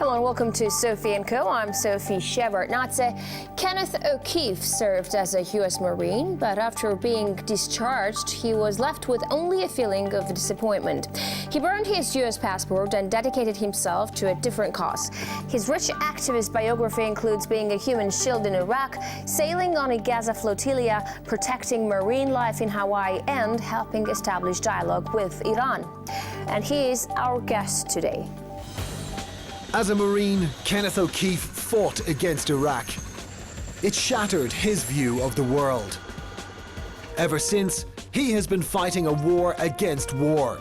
Hello and welcome to Sophie & Co. I'm Sophie Shevert. Nazi Kenneth O'Keefe served as a U.S. Marine, but after being discharged, he was left with only a feeling of disappointment. He burned his U.S. passport and dedicated himself to a different cause. His rich activist biography includes being a human shield in Iraq, sailing on a Gaza flotilla, protecting marine life in Hawaii, and helping establish dialogue with Iran. And he is our guest today. As a Marine, Kenneth O'Keefe fought against Iraq. It shattered his view of the world. Ever since, he has been fighting a war against war,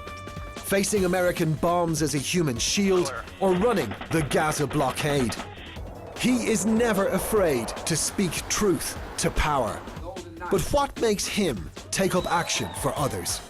facing American bombs as a human shield or running the Gaza blockade. He is never afraid to speak truth to power. But what makes him take up action for others?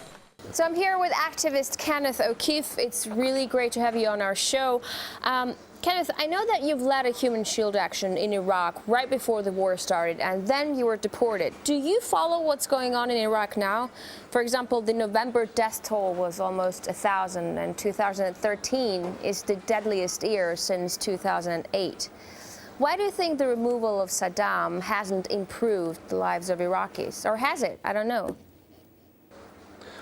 So I'm here with activist Kenneth O'Keefe. It's really great to have you on our show. Kenneth, I know that you've led a human shield action in Iraq right before the war started, and then you were deported. Do you follow what's going on in Iraq now? For example, the November death toll was almost 1,000, and 2013 is the deadliest year since 2008. Why do you think the removal of Saddam hasn't improved the lives of Iraqis? Or has it? I don't know.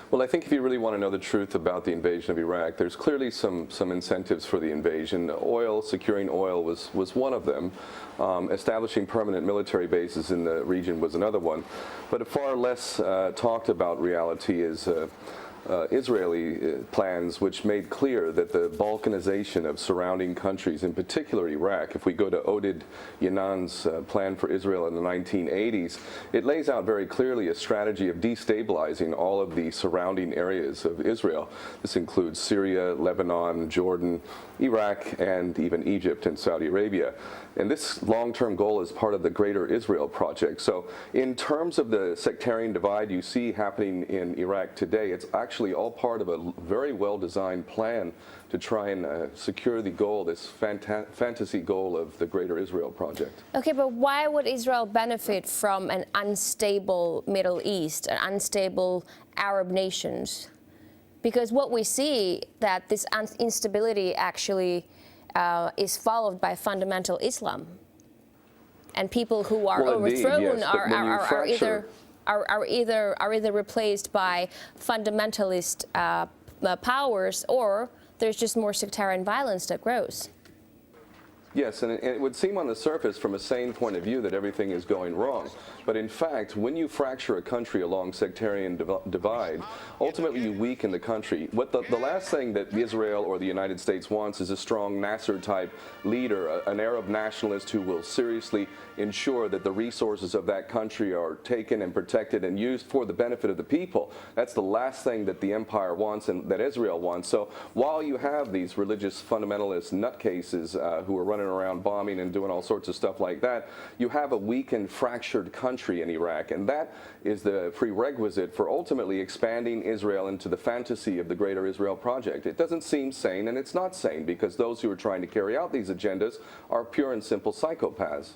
Well, I think if you really want to know the truth about the invasion of Iraq, there's clearly some incentives for the invasion. Oil, securing oil was one of them. Establishing permanent military bases in the region was another one. But a far less talked about reality is Israeli plans, which made clear that the balkanization of surrounding countries, in particular Iraq, if we go to Oded Yanan's plan for Israel in the 1980s, it lays out very clearly a strategy of destabilizing all of the surrounding areas of Israel. This includes Syria, Lebanon, Jordan, Iraq, and even Egypt and Saudi Arabia. And this long-term goal is part of the Greater Israel Project. So in terms of the sectarian divide you see happening in Iraq today, it's actually all part of a very well-designed plan to try and secure the goal, this fantasy goal of the Greater Israel Project. Okay, but why would Israel benefit from an unstable Middle East, an unstable Arab nations? Because what we see that this instability actually is followed by fundamental Islam, and people who are overthrown yes, are either replaced by fundamentalist powers, or there's just more sectarian violence that grows. Yes, and it would seem on the surface from a sane point of view that everything is going wrong. But in fact, when you fracture a country along sectarian divide, ultimately you weaken the country. What the last thing that Israel or the United States wants is a strong Nasser-type leader, an Arab nationalist who will seriously ensure that the resources of that country are taken and protected and used for the benefit of the people. That's the last thing that the empire wants and that Israel wants. So while you have these religious fundamentalist nutcases who are running around bombing and doing all sorts of stuff like that, you have a weakened, fractured country in Iraq, and that is the prerequisite for ultimately expanding Israel into the fantasy of the Greater Israel Project. It doesn't seem sane, and it's not sane, because those who are trying to carry out these agendas are pure and simple psychopaths.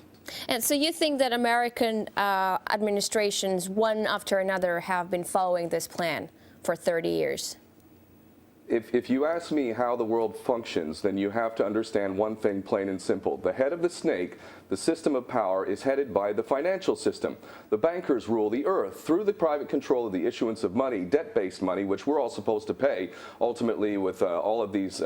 And so you think that American administrations, one after another, have been following this plan for 30 years? If you ask me how the world functions, then you have to understand one thing plain and simple. The head of the snake, the system of power, is headed by the financial system. The bankers rule the earth through the private control of the issuance of money, debt-based money, which we're all supposed to pay, ultimately with all of these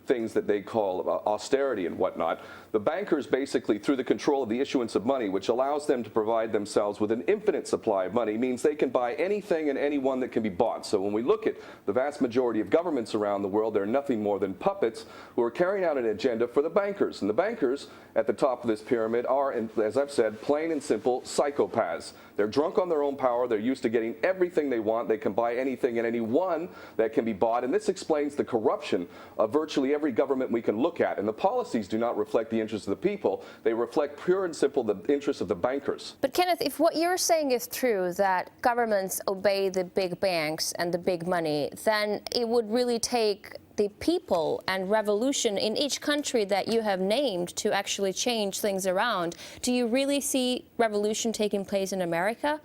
things that they call austerity and whatnot. The bankers basically, through the control of the issuance of money, which allows them to provide themselves with an infinite supply of money, means they can buy anything and anyone that can be bought. So when we look at the vast majority of governments around the world, they're nothing more than puppets who are carrying out an agenda for the bankers. And the bankers at the top of this pyramid are, as I've said, plain and simple psychopaths. They're drunk on their own power. They're used to getting everything they want. They can buy anything and anyone that can be bought. And this explains the corruption of virtually every government we can look at. And the policies do not reflect the interests of the people. They reflect pure and simple the interests of the bankers. But Kenneth, if what you're saying is true, that governments obey the big banks and the big money, then it would really take the people and revolution in each country that you have named to actually change things around. Do you really see revolution taking place in America,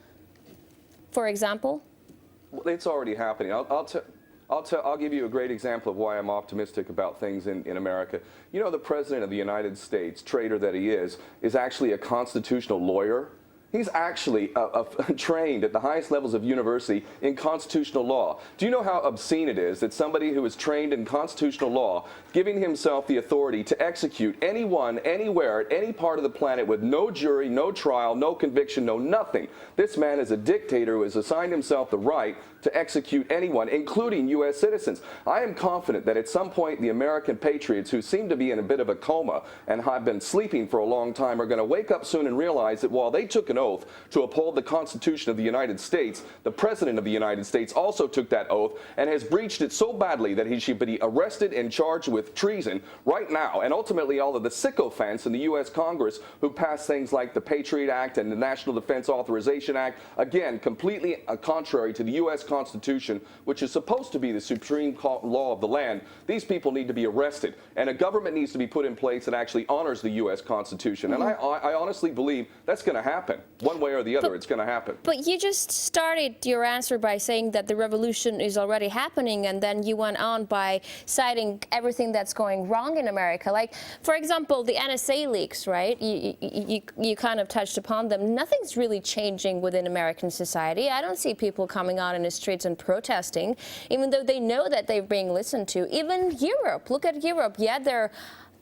for example? Well, it's already happening. I'll give you a great example of why I'm optimistic about things in America. You know, the President of the United States, traitor that he is actually a constitutional lawyer. He's actually trained at the highest levels of university in constitutional law. Do you know how obscene it is that somebody who is trained in constitutional law giving himself the authority to execute anyone, anywhere, at any part of the planet with no jury, no trial, no conviction, no nothing? This man is a dictator who has assigned himself the right to execute anyone, including U.S. citizens. I am confident that at some point the American patriots, who seem to be in a bit of a coma and have been sleeping for a long time, are going to wake up soon and realize that while they took an oath to uphold the Constitution of the United States, the President of the United States also took that oath and has breached it so badly that he should be arrested and charged with treason right now. And ultimately, all of the sycophants in the U.S. Congress who passed things like the Patriot Act and the National Defense Authorization Act, again, completely contrary to the U.S. Constitution, which is supposed to be the supreme law of the land. These people need to be arrested, and a government needs to be put in place that actually honors the U.S. Constitution. And I honestly believe that's going to happen. One way or the other, it's going to happen. But you just started your answer by saying that the revolution is already happening, and then you went on by citing everything that's going wrong in America. Like, for example, the NSA leaks, right? You kind of touched upon them. Nothing's really changing within American society. I don't see people coming out in the streets and protesting, even though they know that they're being listened to. Even Europe, look at Europe. Yeah,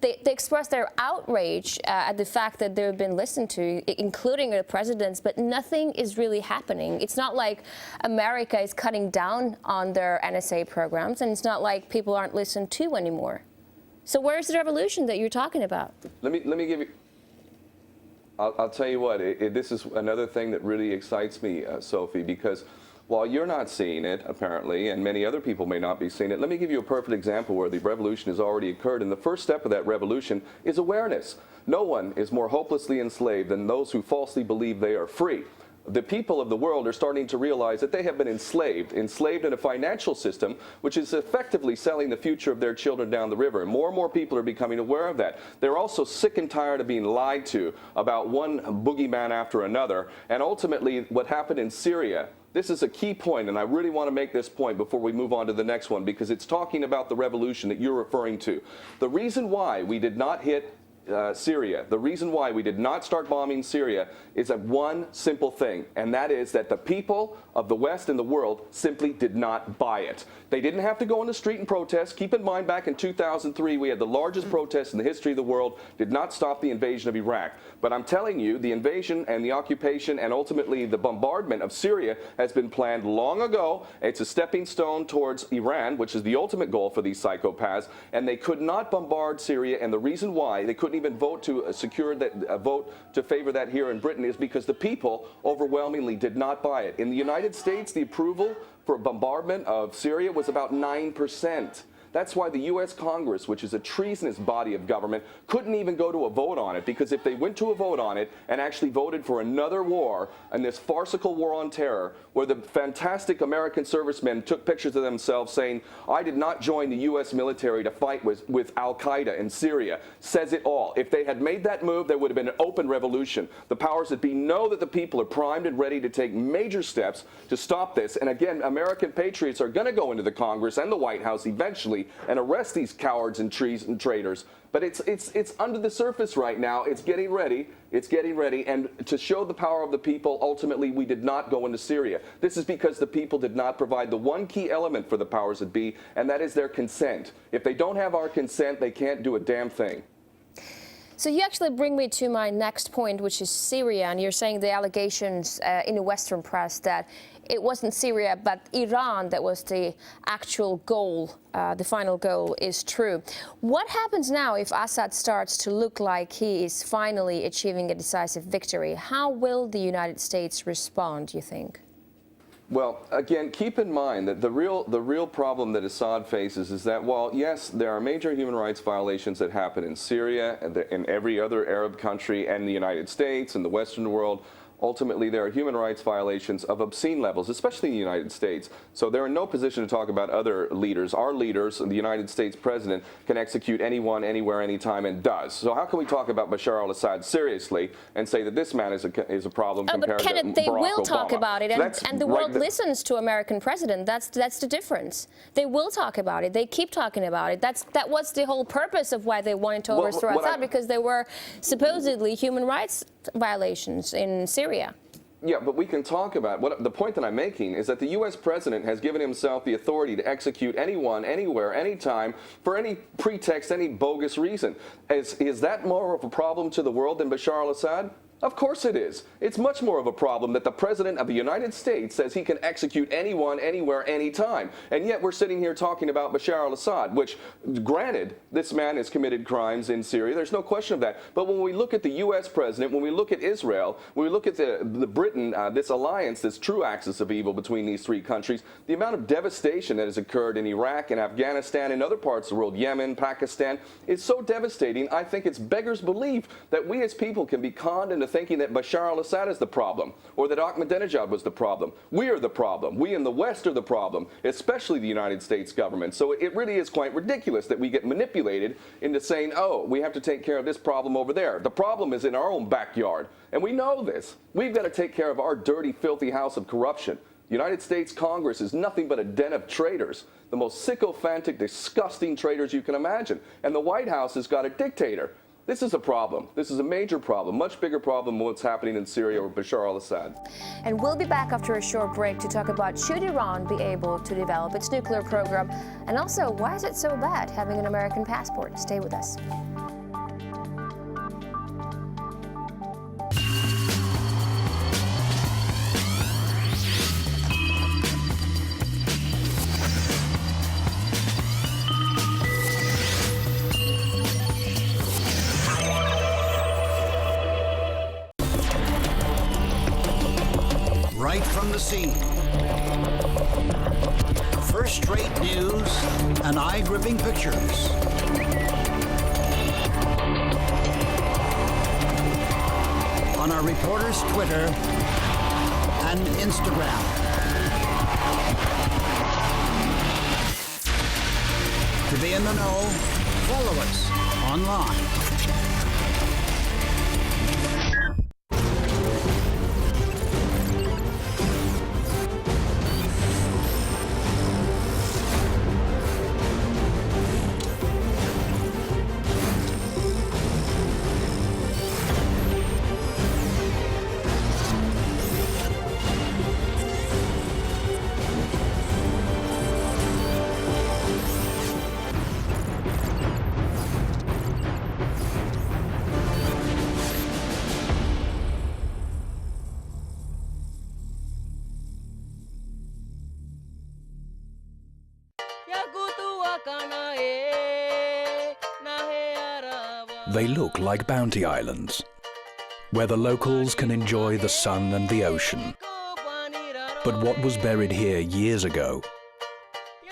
they express their outrage at the fact that they've been listened to, including the presidents, but nothing is really happening. It's not like America is cutting down on their NSA programs, and it's not like people aren't listened to anymore. So where's the revolution that you're talking about? Let me give you. I'll tell you what. This is another thing that really excites me, Sophie, because while you're not seeing it, apparently, and many other people may not be seeing it, let me give you a perfect example where the revolution has already occurred. And the first step of that revolution is awareness. No one is more hopelessly enslaved than those who falsely believe they are free. The people of the world are starting to realize that they have been enslaved in a financial system which is effectively selling the future of their children down the river. And more people are becoming aware of that. They're also sick and tired of being lied to about one boogeyman after another. And ultimately, what happened in Syria, this is a key point, and I really want to make this point before we move on to the next one, because it's talking about the revolution that you're referring to. The reason why we did not hit Syria, the reason why we did not start bombing Syria is one simple thing, and that is that the people of the West and the world simply did not buy it. They didn't have to go on the street and protest. Keep in mind, back in 2003, we had the largest protest in the history of the world, did not stop the invasion of Iraq. But I'm telling you, the invasion and the occupation and ultimately the bombardment of Syria has been planned long ago. It's a stepping stone towards Iran, which is the ultimate goal for these psychopaths, and they could not bombard Syria, and the reason why they couldn't even vote to secure that vote to favor that here in Britain is because the people overwhelmingly did not buy it. In the United States, the approval for bombardment of Syria was about 9%. That's why the U.S. Congress, which is a treasonous body of government, couldn't even go to a vote on it, because if they went to a vote on it and actually voted for another war, and this farcical war on terror, where the fantastic American servicemen took pictures of themselves saying, I did not join the U.S. military to fight with Al-Qaeda in Syria, says it all. If they had made that move, there would have been an open revolution. The powers that be know that the people are primed and ready to take major steps to stop this. And again, American patriots are going to go into the Congress and the White House eventually and arrest these cowards and traitors. But it's under the surface right now. It's getting ready. It's getting ready. And to show the power of the people, ultimately, we did not go into Syria. This is because the people did not provide the one key element for the powers that be, and that is their consent. If they don't have our consent, they can't do a damn thing. So you actually bring me to my next point, which is Syria, and you're saying the allegations in the Western press that it wasn't Syria but Iran that was the actual goal, the final goal, is true. What happens now if Assad starts to look like he is finally achieving a decisive victory? How will the United States respond, you think? Well, again, keep in mind that the real problem that Assad faces is that while, yes, there are major human rights violations that happen in Syria and in every other Arab country and the United States and the Western world, ultimately there are human rights violations of obscene levels, especially in the United States. So they're in no position to talk about other leaders. Our leaders, the United States president, can execute anyone, anywhere, anytime, and does. So how can we talk about Bashar al-Assad seriously and say that this man is a problem compared but Kenneth, to they Barack will Obama? talk about it, and the world listens to American president. That's the difference. They will talk about it. They keep talking about it. That was the whole purpose of why they wanted to overthrow Assad, because there were supposedly human rights violations in Syria. Yeah, but we can talk about the point that I'm making is that the U.S. president has given himself the authority to execute anyone, anywhere, anytime, for any pretext, any bogus reason. Is that more of a problem to the world than Bashar al-Assad? Of course it is. It's much more of a problem that the President of the United States says he can execute anyone, anywhere, anytime. And yet we're sitting here talking about Bashar al-Assad, which, granted, this man has committed crimes in Syria. There's no question of that. But when we look at the U.S. President, when we look at Israel, when we look at the Britain, this alliance, this true axis of evil between these three countries, the amount of devastation that has occurred in Iraq and Afghanistan and other parts of the world, Yemen, Pakistan, is so devastating. I think it's beggars belief that we as people can be conned into thinking that Bashar al-Assad is the problem, or that Ahmadinejad was the problem. We are the problem. We in the West are the problem, especially the United States government. So it really is quite ridiculous that we get manipulated into saying, oh, we have to take care of this problem over there. The problem is in our own backyard, and we know this. We've got to take care of our dirty, filthy house of corruption. The United States Congress is nothing but a den of traitors, the most sycophantic, disgusting traitors you can imagine. And the White House has got a dictator. This is a problem. This is a major problem, much bigger problem than what's happening in Syria or Bashar al-Assad. And we'll be back after a short break to talk about should Iran be able to develop its nuclear program, and also why is it so bad having an American passport? Stay with us. Right from the scene. First-rate news and eye-gripping pictures. On our reporters' Twitter and Instagram. To be in the know, follow us online. They look like bounty islands, where the locals can enjoy the sun and the ocean. But what was buried here years ago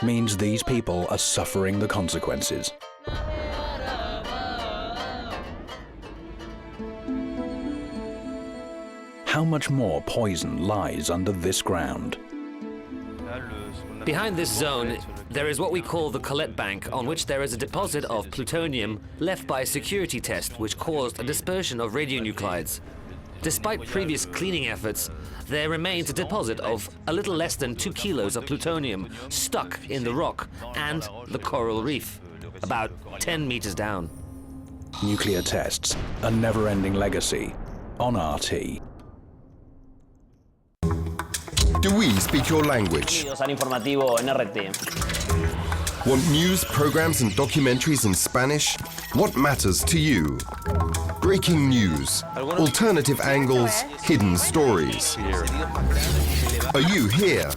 means these people are suffering the consequences. How much more poison lies under this ground? Behind this zone, there is what we call the Colette Bank, on which there is a deposit of plutonium left by a security test which caused a dispersion of radionuclides. Despite previous cleaning efforts, there remains a deposit of a little less than 2 kilos of plutonium stuck in the rock and the coral reef, about 10 meters down. Nuclear tests, a never-ending legacy on RT. Do we speak your language? Informativo NRT. Want news, programs and documentaries in Spanish? What matters to you? Breaking news, alternative angles, hidden stories. Are you here?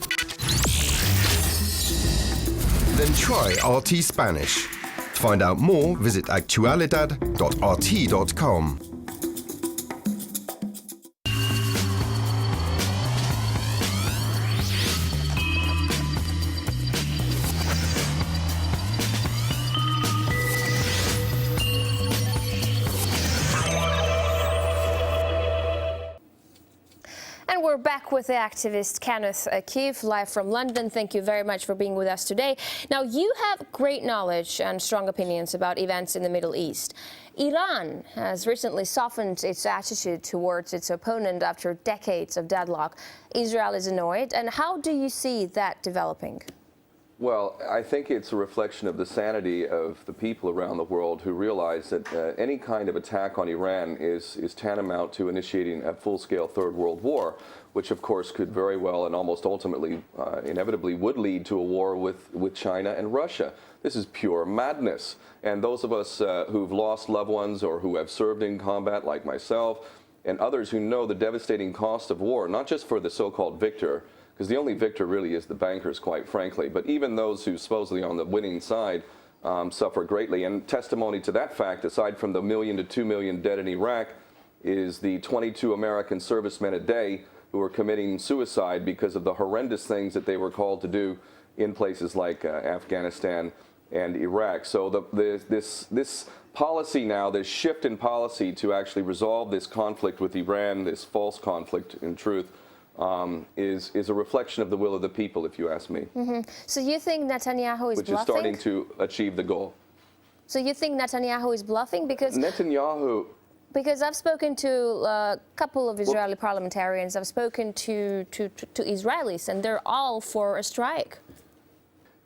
Then try RT Spanish. To find out more, visit actualidad.rt.com. we're back with the activist Kenneth O'Keefe, live from London. Thank you very much for being with us today. Now, you have great knowledge and strong opinions about events in the Middle East. Iran has recently softened its attitude towards its opponent after decades of deadlock. Israel is annoyed. And how do you see that developing? Well, I think it's a reflection of the sanity of the people around the world who realize that any kind of attack on Iran is tantamount to initiating a full-scale Third World War, which of course could very well and almost ultimately, inevitably would lead to a war with China and Russia. This is pure madness. And those of us who've lost loved ones or who have served in combat, like myself, and others who know the devastating cost of war, not just for the so-called victor, because the only victor really is the bankers, quite frankly. But even those who supposedly on the winning side suffer greatly. And testimony to that fact, aside from the 1 million to 2 million dead in Iraq, is the 22 American servicemen a day who are committing suicide because of the horrendous things that they were called to do in places like Afghanistan and Iraq. So this policy now, this shift in policy to actually resolve this conflict with Iran, this false conflict in truth, is a reflection of the will of the people, if you ask me. So you think Netanyahu is which bluffing? is starting to achieve the goal. So you think Netanyahu is bluffing? Because I've spoken to a couple of Israeli parliamentarians, I've spoken to Israelis, and they're all for a strike.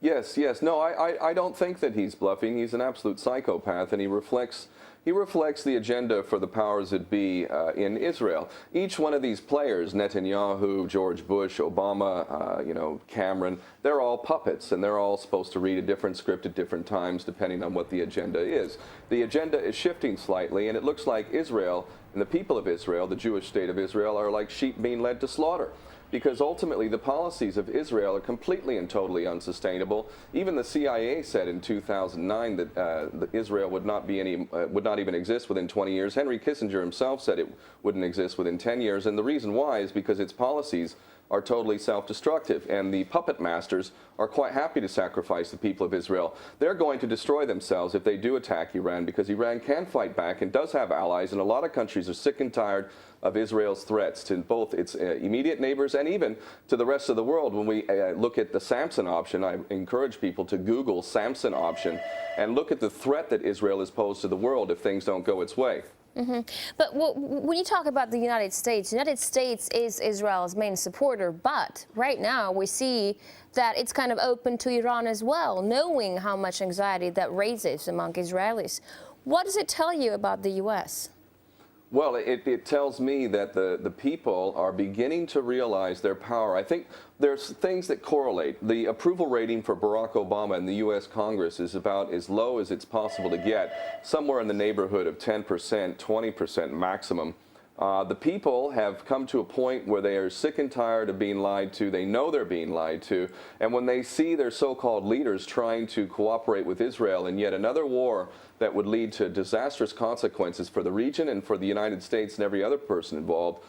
Yes. No, I don't think that he's bluffing. He's an absolute psychopath, and he reflects the agenda for the powers that be in Israel. Each one of these players, Netanyahu, George Bush, Obama, Cameron, they're all puppets, and they're all supposed to read a different script at different times, depending on what the agenda is. The agenda is shifting slightly, and it looks like Israel and the people of Israel, the Jewish state of Israel, are like sheep being led to slaughter. Because ultimately the policies of Israel are completely and totally unsustainable. Even the CIA said in 2009 that Israel would not even exist within 20 years. Henry Kissinger himself said it wouldn't exist within 10 years, and the reason why is because its policies are totally self-destructive, and the puppet masters are quite happy to sacrifice the people of Israel. They're going to destroy themselves if they do attack Iran, because Iran can fight back and does have allies, and a lot of countries are sick and tired of Israel's threats to both its immediate neighbors and even to the rest of the world. When we look at the Samson option, I encourage people to Google Samson option and look at the threat that Israel has posed to the world if things don't go its way. But when you talk about the United States is Israel's main supporter, but right now we see that it's kind of open to Iran as well, knowing how much anxiety that raises among Israelis. What does it tell you about the U.S.? Well, it tells me that the people are beginning to realize their power. I think there's things that correlate. The approval rating for Barack Obama in the U.S. Congress is about as low as it's possible to get, somewhere in the neighborhood of 10%, 20% maximum. The people have come to a point where they are sick and tired of being lied to. They know they're being lied to. And when they see their so-called leaders trying to cooperate with Israel in yet another war that would lead to disastrous consequences for the region and for the United States and every other person involved,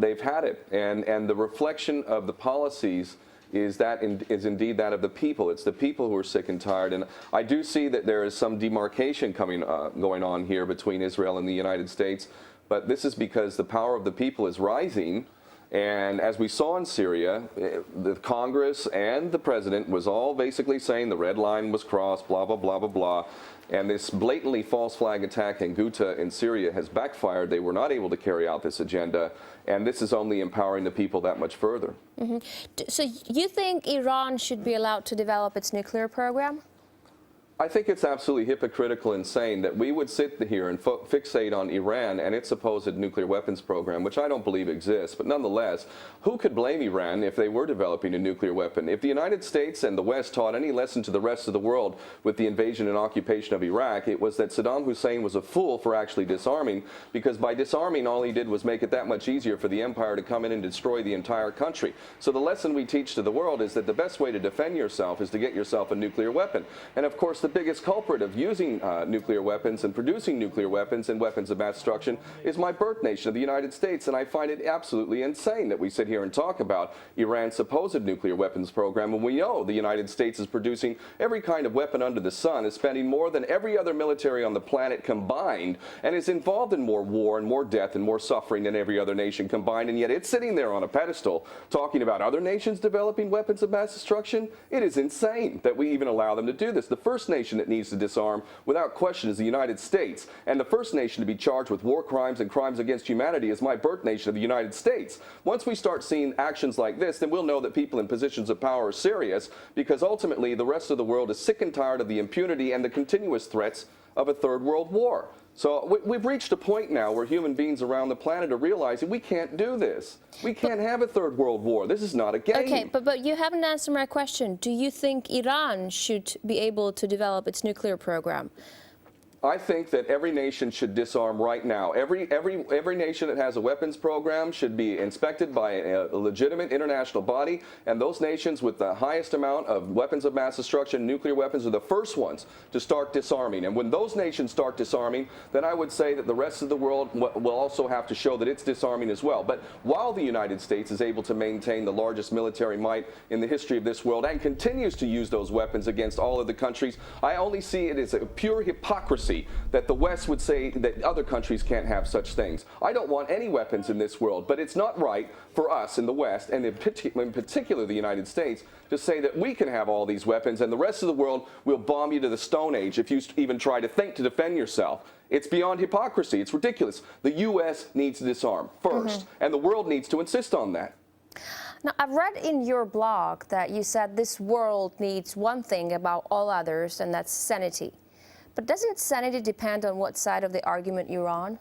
they've had it. And the reflection of the policies is indeed that of the people. It's the people who are sick and tired. And I do see that there is some demarcation going on here between Israel and the United States. But this is because the power of the people is rising. And as we saw in Syria, the Congress and the president was all basically saying the red line was crossed, blah, blah, blah, blah, blah. And this blatantly false flag attack in Ghouta in Syria has backfired. They were not able to carry out this agenda. And this is only empowering the people that much further. So you think Iran should be allowed to develop its nuclear program? I think it's absolutely hypocritical and insane that we would sit here and fixate on Iran and its supposed nuclear weapons program, which I don't believe exists. But nonetheless, who could blame Iran if they were developing a nuclear weapon? If the United States and the West taught any lesson to the rest of the world with the invasion and occupation of Iraq, it was that Saddam Hussein was a fool for actually disarming, because by disarming, all he did was make it that much easier for the empire to come in and destroy the entire country. So the lesson we teach to the world is that the best way to defend yourself is to get yourself a nuclear weapon. And of course, the biggest culprit of using nuclear weapons and producing nuclear weapons and weapons of mass destruction is my birth nation of the United States. And I find it absolutely insane that we sit here and talk about Iran's supposed nuclear weapons program when we know the United States is producing every kind of weapon under the sun, is spending more than every other military on the planet combined, and is involved in more war and more death and more suffering than every other nation combined. And yet it's sitting there on a pedestal talking about other nations developing weapons of mass destruction. It is insane that we even allow them to do this. The first nation that needs to disarm without question is the United States, and the first nation to be charged with war crimes and crimes against humanity is my birth nation of the United States. Once we start seeing actions like this, then we'll know that people in positions of power are serious, because ultimately the rest of the world is sick and tired of the impunity and the continuous threats of a third world war. So we've reached a point now where human beings around the planet are realizing we can't do this. We can't have a third world war. This is not a game. Okay, but you haven't answered my question. Do you think Iran should be able to develop its nuclear program? I think that every nation should disarm right now. Every nation that has a weapons program should be inspected by a legitimate international body, and those nations with the highest amount of weapons of mass destruction, nuclear weapons, are the first ones to start disarming. And when those nations start disarming, then I would say that the rest of the world will also have to show that it's disarming as well. But while the United States is able to maintain the largest military might in the history of this world and continues to use those weapons against all of the countries, I only see it as a pure hypocrisy that the West would say that other countries can't have such things. I don't want any weapons in this world, but it's not right for us in the West, and in particular the United States, to say that we can have all these weapons and the rest of the world will bomb you to the Stone Age if you even try to think to defend yourself. It's beyond hypocrisy. It's ridiculous. The U.S. needs to disarm first, and the world needs to insist on that. Now, I've read in your blog that you said this world needs one thing above all others, and that's sanity. But doesn't sanity depend on what side of the argument you're on?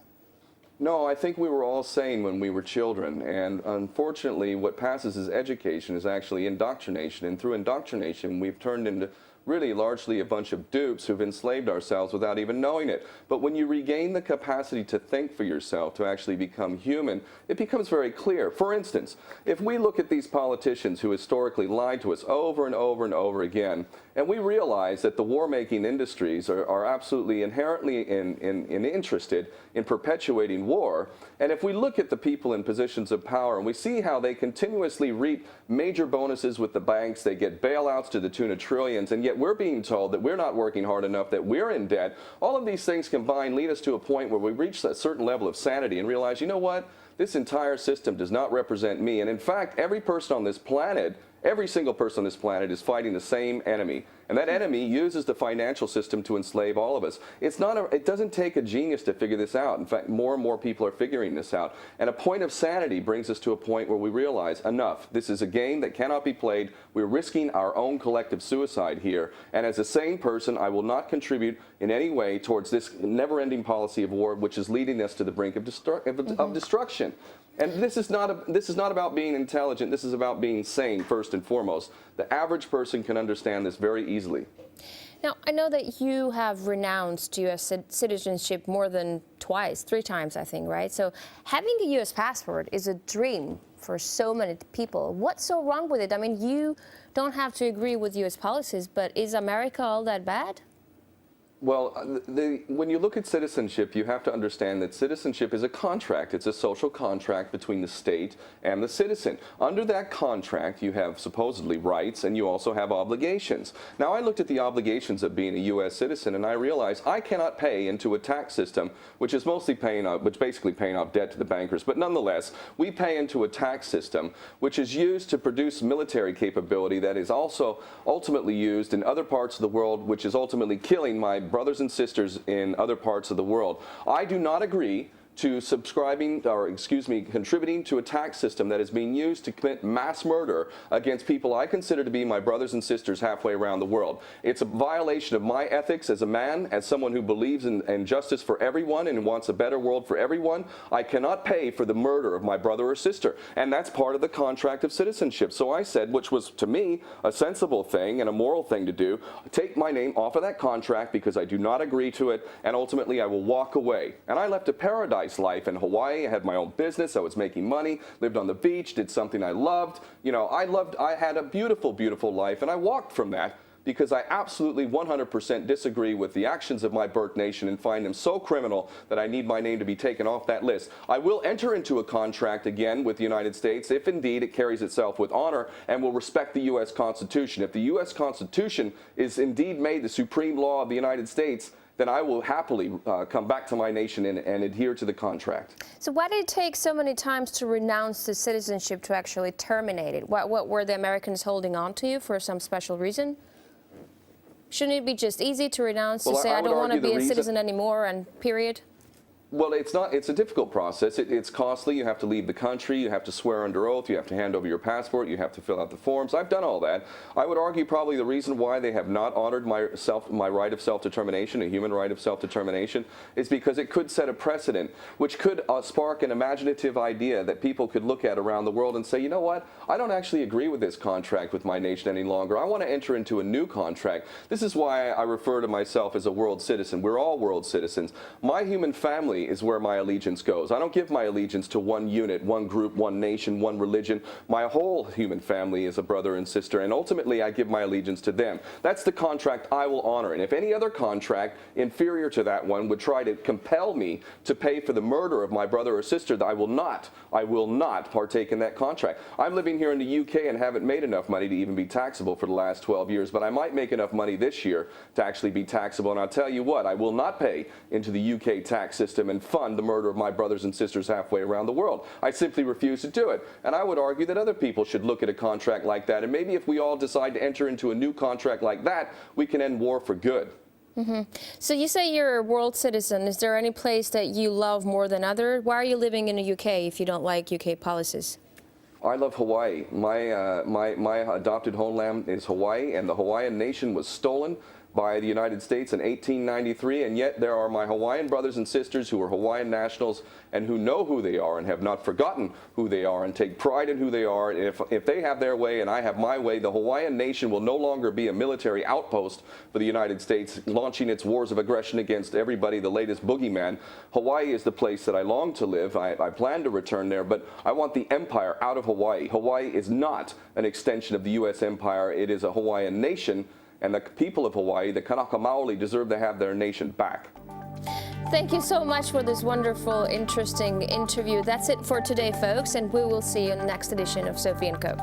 No, I think we were all sane when we were children, and unfortunately what passes as education is actually indoctrination, and through indoctrination we've turned into really largely a bunch of dupes who've enslaved ourselves without even knowing it. But when you regain the capacity to think for yourself, to actually become human, it becomes very clear. For instance, if we look at these politicians who historically lied to us over and over and over again, and we realize that the war-making industries are absolutely inherently interested in perpetuating war, and if we look at the people in positions of power and we see how they continuously reap major bonuses with the banks, they get bailouts to the tune of trillions, and yet we're being told that we're not working hard enough, that we're in debt, all of these things combined lead us to a point where we reach a certain level of sanity and realize, you know what, this entire system does not represent me. And in fact, every person on this planet, every single person on this planet is fighting the same enemy. And that enemy uses the financial system to enslave all of us. It doesn't take a genius to figure this out. In fact, more and more people are figuring this out. And a point of sanity brings us to a point where we realize, enough. This is a game that cannot be played. We're risking our own collective suicide here. And as a sane person, I will not contribute in any way towards this never-ending policy of war, which is leading us to the brink of destruction. And this is not about being intelligent. This is about being sane, first and foremost. The average person can understand this very easily. Now, I know that you have renounced U.S. citizenship more than twice, 3 times, I think, right? So having a U.S. passport is a dream for so many people. What's so wrong with it? I mean, you don't have to agree with U.S. policies, but is America all that bad? Well, when you look at citizenship, you have to understand that citizenship is a contract. It's a social contract between the state and the citizen. Under that contract, you have supposedly rights, and you also have obligations. Now, I looked at the obligations of being a U.S. citizen, and I realized I cannot pay into a tax system, which is basically paying off debt to the bankers. But nonetheless, we pay into a tax system which is used to produce military capability that is also ultimately used in other parts of the world, which is ultimately killing my brothers and sisters in other parts of the world. I do not agree to contributing to a tax system that is being used to commit mass murder against people I consider to be my brothers and sisters halfway around the world. It's a violation of my ethics as a man, as someone who believes in justice for everyone and wants a better world for everyone. I cannot pay for the murder of my brother or sister, and that's part of the contract of citizenship. So I said, which was to me a sensible thing and a moral thing to do, take my name off of that contract because I do not agree to it, and ultimately I will walk away. And I left a paradise life in Hawaii. I had my own business. I was making money, lived on the beach, did something I loved. You know, I had a beautiful, beautiful life, and I walked from that because I absolutely 100% disagree with the actions of my birth nation and find them so criminal that I need my name to be taken off that list. I will enter into a contract again with the United States if indeed it carries itself with honor and will respect the U.S. Constitution. If the U.S. Constitution is indeed made the supreme law of the United States, then I will happily come back to my nation and adhere to the contract. So why did it take so many times to renounce the citizenship to actually terminate it? What were the Americans holding on to you for some special reason? Shouldn't it be just easy to renounce, to say I don't want to be a citizen anymore and period? Well, it's not. It's a difficult process. It's costly. You have to leave the country. You have to swear under oath. You have to hand over your passport. You have to fill out the forms. I've done all that. I would argue probably the reason why they have not honored my right of self-determination, a human right of self-determination, is because it could set a precedent, which could spark an imaginative idea that people could look at around the world and say, you know what? I don't actually agree with this contract with my nation any longer. I want to enter into a new contract. This is why I refer to myself as a world citizen. We're all world citizens. My human family is where my allegiance goes. I don't give my allegiance to one unit, one group, one nation, one religion. My whole human family is a brother and sister, and ultimately I give my allegiance to them. That's the contract I will honor. And if any other contract inferior to that one would try to compel me to pay for the murder of my brother or sister, I will not partake in that contract. I'm living here in the UK and haven't made enough money to even be taxable for the last 12 years, but I might make enough money this year to actually be taxable. And I'll tell you what, I will not pay into the UK tax system and fund the murder of my brothers and sisters halfway around the world. I simply refuse to do it. And I would argue that other people should look at a contract like that. And maybe if we all decide to enter into a new contract like that, we can end war for good. So you say you're a world citizen. Is there any place that you love more than other? Why are you living in the UK if you don't like UK policies? I love Hawaii. My adopted homeland is Hawaii, and the Hawaiian nation was stolen by the United States in 1893, and yet there are my Hawaiian brothers and sisters who are Hawaiian nationals and who know who they are and have not forgotten who they are and take pride in who they are. And if they have their way and I have my way, the Hawaiian nation will no longer be a military outpost for the United States launching its wars of aggression against everybody, the latest boogeyman. Hawaii is the place that I long to live. I plan to return there, but I want the empire out of Hawaii. Hawaii is not an extension of the U.S. empire. It is a Hawaiian nation, and the people of Hawaii, the Kanaka Maoli, deserve to have their nation back. Thank you so much for this wonderful, interesting interview. That's it for today, folks, and we will see you in the next edition of Sophie & Co.